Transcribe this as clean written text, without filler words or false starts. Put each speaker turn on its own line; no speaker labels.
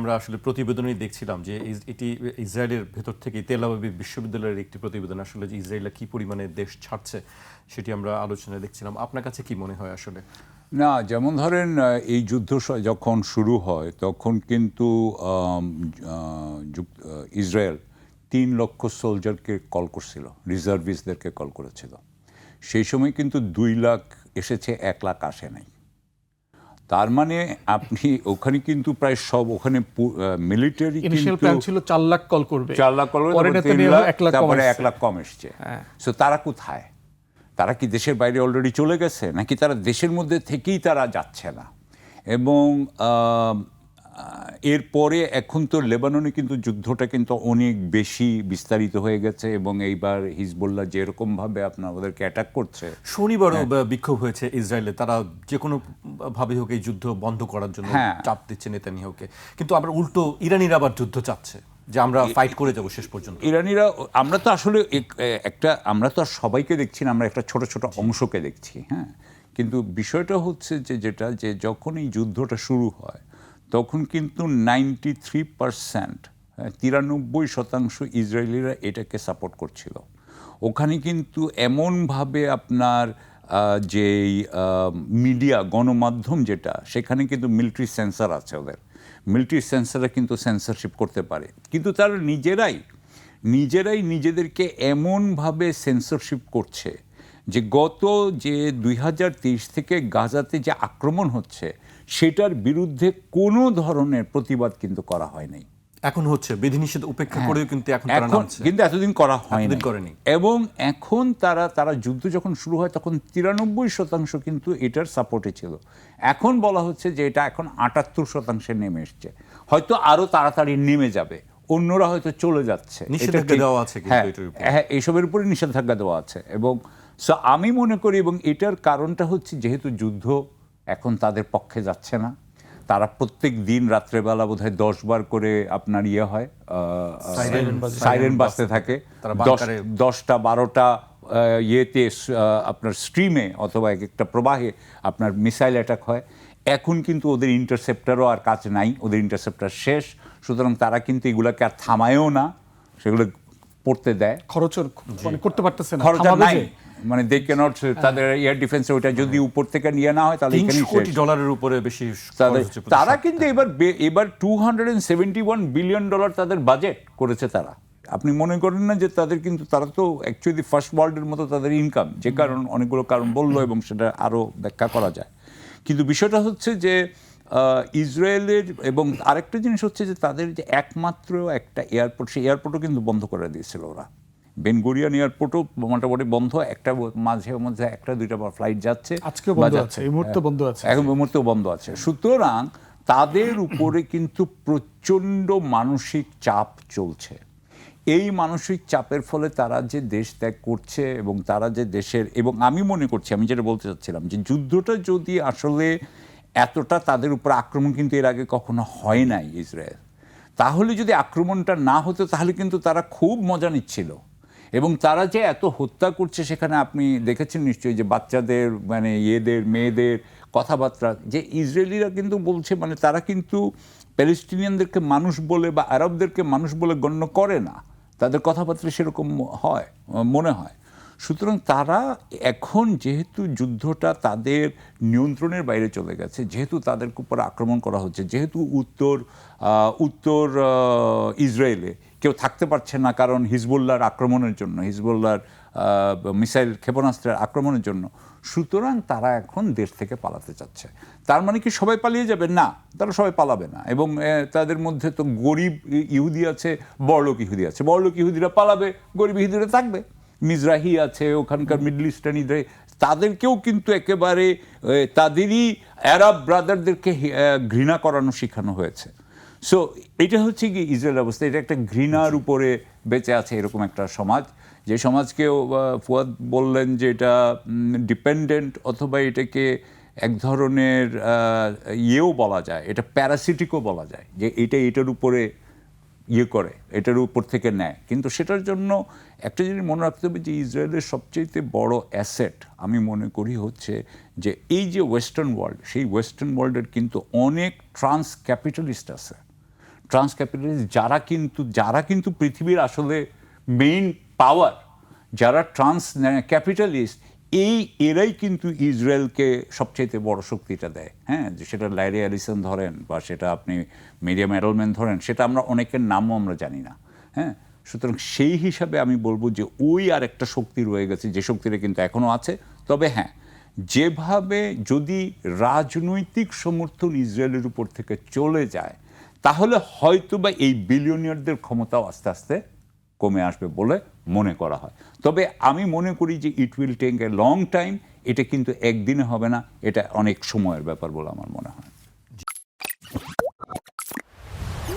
আমরা আসলে প্রতিবেদনেই দেখছিলাম যে এটি ইসরায়েলের ভেতর থেকে তেল আবিব বিশ্ববিদ্যালয়ের একটি প্রতিবেদন আসলে যে ইসরায়েল কি পরিমাণে দেশ ছাড়ছে সেটি আমরা আলোচনায় দেখছিলাম। আপনার কাছে কি মনে হয় আসলে?
না, যেমন ধরেন এই যুদ্ধ যখন শুরু হয় তখন কিন্তু ইসরায়েল 3 লক্ষ সোলজারকে কল করছিল, রিজার্ভিস্টদেরকে কল করেছিল। সেই সময় কিন্তু 2 লাখ এসেছে, 1 লাখ আসে নাই। তার মানে আপনি ওখানে কিন্তু প্রায় সব ওখানে মিলিটারি
ইনিশিয়াল প্ল্যান ছিল 4 লাখ কল করবে,
4 লাখ কল করবে,
পরে নেতানিয়াহু 1 লাখ
তারপরে 1 লাখ কম এসছে। সো তারা কোথায়? তারা কি দেশের বাইরে অলরেডি চলে গেছে, নাকি তারা দেশের মধ্যে থেকেই তারা যাচ্ছে না? এবং এরপরে এখন তো লেবাননে কিন্তু যুদ্ধটা কিন্তু অনেক বেশি বিস্তারিত হয়ে গেছে এবং এইবার হিজবুল্লাহ যেরকমভাবে আপনার ওদেরকে অ্যাটাক করছে।
শনিবারও বিক্ষোভ হয়েছে ইসরায়েলে, তারা যে কোনো ভাবে হোক এই যুদ্ধ বন্ধ করার জন্য চাপ দিচ্ছে নেতানিয়াহুকে। কিন্তু আমরা উল্টো ইরানিরা আবার যুদ্ধ চাচ্ছে যে আমরা ফাইট করে যাব শেষ পর্যন্ত।
ইরানিরা, আমরা তো আসলে আমরা তো আর সবাইকে দেখছি না, আমরা একটা ছোট ছোট অংশকে দেখছি। হ্যাঁ, কিন্তু বিষয়টা হচ্ছে যে যখন এই যুদ্ধটা শুরু হয় তখন কিন্তু 93%, 93% ইসরায়েলিরা এটাকে সাপোর্ট করছিল। ওখানে কিন্তু এমনভাবে আপনার যেই মিডিয়া গণমাধ্যম যেটা, সেখানে কিন্তু মিলিটারি সেন্সর আছে, ওদের মিলিটারি সেন্সররা কিন্তু সেন্সরশিপ করতে পারে, কিন্তু তারা নিজেরাই নিজেদেরকে এমনভাবে সেন্সরশিপ করছে যে গত যে 2023 থেকে গাজাতে যে আক্রমণ হচ্ছে সেটার বিরুদ্ধে কোনো ধরনের প্রতিবাদ কিন্তু করা হয় নাই।
এখন হচ্ছে বিধিনিষেধ উপেক্ষা করেও কিন্তু এখন
কিন্তু এতদিন করা হয়নি। এবং এখন তারা যুদ্ধ যখন শুরু হয় তখন 93% কিন্তু এটার সাপোর্টে ছিল। এখন বলা হচ্ছে যে এটা এখন 78% নেমে এসছে, হয়তো আরো তাড়াতাড়ি নেমে যাবে, অন্যরা হয়তো চলে যাচ্ছে।
নিষেধাজ্ঞা দেওয়া আছে,
হ্যাঁ, এইসবের উপরে নিষেধাজ্ঞা দেওয়া আছে। এবং আমি মনে করি, এবং এটার কারণটা হচ্ছে যেহেতু যুদ্ধ এখন তাদের পক্ষে যাচ্ছে না, তারা প্রত্যেক দিন রাত্রেবেলা বোধহয় 10 বার করে আপনার হয় সাইরেন বাজতে থাকে, 10টা 12টা ইয়েতে আপনার স্ট্রিমে অথবা এক একটা প্রবাহে আপনার মিসাইল অ্যাটাক হয়। এখন কিন্তু ওদের ইন্টারসেপ্টারও আর কাজ নাই, ওদের ইন্টারসেপ্টার শেষ। সুতরাং তারা কিন্তু এগুলোকে আর থামায়ও না, সেগুলো পড়তে দেয়,
খরচের করতে পারতেছে না,
খরচ নাই, মানে দে ক্যানট, তাদের এয়ার ডিফেন্সে ওটা যদি উপর থেকে নিয়ে না হয় তাহলে
$300 কোটি উপরে বেশি
তারা কিন্তু এবার $271 বিলিয়ন তাদের বাজেট করেছে তারা। আপনি মনে করেন না যে তারা তো অ্যাকচুয়ালি ফার্স্ট ওয়ার্ল্ডের মতো তাদের ইনকাম, যে কারণ অনেকগুলো কারণ বললো এবং সেটা আরও ব্যাখ্যা করা যায়। কিন্তু বিষয়টা হচ্ছে যে ইসরায়েলের, এবং আরেকটা জিনিস হচ্ছে যে তাদের যে একমাত্র একটা এয়ারপোর্ট, সেই এয়ারপোর্টও কিন্তু বন্ধ করে দিয়েছিল ওরা। বেন গুরিয়ন এয়ারপোর্টও মোটামুটি বন্ধ, একটা মাঝে মধ্যে 1-2টা ফ্লাইট যাচ্ছে,
আজকে বন্ধ আছে, এই মুহূর্তে বন্ধ আছে,
এখন এই মুহূর্তেও বন্ধ আছে। সুতরাং তাদের উপরে কিন্তু প্রচণ্ড মানসিক চাপ চলছে। এই মানসিক চাপের ফলে তারা যে দেশ ত্যাগ করছে এবং তারা যে দেশের, এবং আমি মনে করছি, আমি যেটা বলতে চাচ্ছিলাম যে যুদ্ধটা যদি আসলে এতটা তাদের উপর আক্রমণ কিন্তু এর আগে কখনো হয় নাই ইসরায়েল, তাহলে যদি আক্রমণটা না হতো তাহলে কিন্তু তারা খুব মজা নিচ্ছিল। এবং তারা যে এত হত্যা করছে, সেখানে আপনি দেখেছেন নিশ্চয়ই যে বাচ্চাদের, মানে মেয়েদের কথাবার্তা, যে ইসরায়েলিরা কিন্তু বলছে, মানে তারা কিন্তু প্যালেস্টিনিয়ানদেরকে মানুষ বলে বা আরবদেরকে মানুষ বলে গণ্য করে না, তাদের কথাবার্তা সেরকম মনে হয়। সুতরাং তারা এখন, যেহেতু যুদ্ধটা তাদের নিয়ন্ত্রণের বাইরে চলে গেছে, যেহেতু তাদের উপর আক্রমণ করা হচ্ছে, যেহেতু উত্তর ইসরায়েলে কেউ থাকতে পারছে না কারণ হিজবুল্লাহর আক্রমণের জন্য, হিজবুল্লাহর মিসাইল ক্ষেপণাস্ত্রের আক্রমণের জন্য, সুতরাং তারা এখন দেশ থেকে পালাতে চাচ্ছে। তার মানে কি সবাই পালিয়ে যাবে? না, তারা সবাই পালাবে না। এবং তাদের মধ্যে তো গরিব ইহুদি আছে, বড়লোক ইহুদি আছে। বড়লোক ইহুদিরা পালাবে, গরিব ইহুদিরা থাকবে। মিজরাহি আছে, ওখানকার মিডল ইস্টার্ন ইসরায়েল, তাদেরকেও কিন্তু একেবারে তাদেরই আরব ব্রাদারদেরকে ঘৃণা করানো শেখানো হয়েছে। সো এটা হচ্ছে কি ইসরায়েল অবস্থা, এটা একটা ঘৃণার উপরে বেঁচে আছে এরকম একটা সমাজ, যে সমাজকে ফুয়াদ বললেন যে এটা ডিপেন্ডেন্ট, অথবা এটাকে এক ধরনের ইয়েও বলা যায়, এটা প্যারাসিটিকও বলা যায়, যে এটার উপরে করে, এটার উপর থেকে নেয়। কিন্তু সেটার জন্য একটা জিনিস মনে রাখতে হবে যে ইসরায়েলের সবচেয়ে বড় অ্যাসেট আমি মনে করি হচ্ছে যে এই যে ওয়েস্টার্ন ওয়ার্ল্ড, সেই ওয়েস্টার্ন ওয়ার্ল্ডের কিন্তু অনেক ট্রান্স ক্যাপিটালিস্ট আছে। ট্রান্স ক্যাপিটালিস্ট যারা কিন্তু পৃথিবীর আসলে মেইন পাওয়ার, যারা ট্রান্স ক্যাপিটালিস্ট, এরাই কিন্তু ইসরায়েলকে সবচাইতে বড় শক্তিটা দেয়। হ্যাঁ, সেটা ল্যারি অ্যালিসন ধরেন বা সেটা আপনি মিরিয়াম এডলম্যান ধরেন, সেটা আমরা অনেকের নামও আমরা জানি না। হ্যাঁ, সুতরাং সেই হিসাবে আমি বলবো যে ওই আর একটা শক্তি রয়ে গেছে, যে শক্তিটা কিন্তু এখনও আছে। তবে হ্যাঁ, যেভাবে যদি রাজনৈতিক সমর্থন ইসরায়েলের উপর থেকে চলে যায়, তাহলে হয়তো বা এই বিলিয়নিয়ারদের ক্ষমতাও আস্তে আস্তে কমে আসবে বলে মনে করা হয়। তবে আমি মনে করি যে it will take a long time, এটা কিন্তু একদিনে হবে না, এটা অনেক সময়ের ব্যাপার বলে আমার মনে হয়।